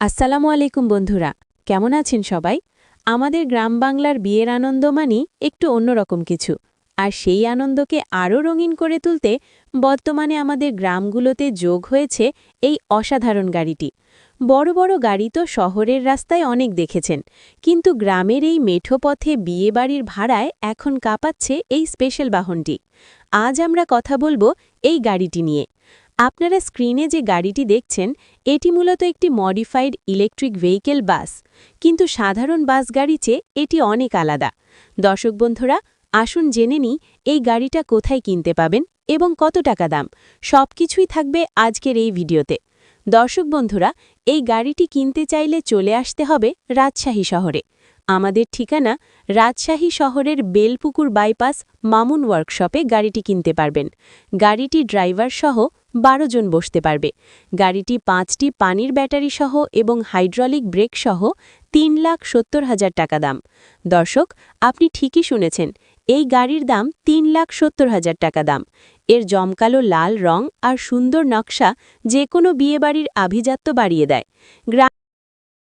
আসসালামু আলাইকুম বন্ধুরা, কেমন আছেন সবাই? আমাদের গ্রাম বাংলার বিয়ের আনন্দ মানেই একটু অন্যরকম কিছু। আর সেই আনন্দকে আরও রঙিন করে তুলতে বর্তমানে আমাদের গ্রামগুলোতে যোগ হয়েছে এই অসাধারণ গাড়িটি। বড় বড় গাড়ি তো শহরের রাস্তায় অনেক দেখেছেন, কিন্তু গ্রামের এই মেঠো পথে বিয়েবাড়ির ভাড়ায় এখন কাঁপাচ্ছে এই স্পেশাল বাহনটি। আজ আমরা কথা বলবো এই গাড়িটি নিয়ে। আপনারা স্ক্রিনে যে গাড়িটি দেখছেন, এটি মূলত একটি মডিফাইড ইলেকট্রিক ভেহিকেল বাস, কিন্তু সাধারণ বাস গাড়ি চেয়ে এটি অনেক আলাদা। দর্শক বন্ধুরা, আসুন জেনে নিই এই গাড়িটা কোথায় কিনতে পাবেন এবং কত টাকা দাম। সবকিছুই থাকবে আজকের এই ভিডিওতে। দর্শক বন্ধুরা, এই গাড়িটি কিনতে চাইলে চলে আসতে হবে রাজশাহী শহরে। আমাদের ঠিকানা রাজশাহী শহরের বেলপুকুর বাইপাস মামুন ওয়ার্কশপে গাড়িটি কিনতে পারবেন। গাড়িটি ড্রাইভার সহ 12 জন বসতে পারবে। গাড়িটি 5টি পানির ব্যাটারি সহ এবং হাইড্রোলিক ব্রেক সহ 3,70,000 টাকা দাম। দর্শক, আপনি ঠিকই শুনেছেন, এই গাড়ির দাম 3,70,000 টাকা দাম। এর জমকালো লাল রং আর সুন্দর নকশা যে কোনো বিয়েবাড়ির আভিজাত্য বাড়িয়ে দেয়।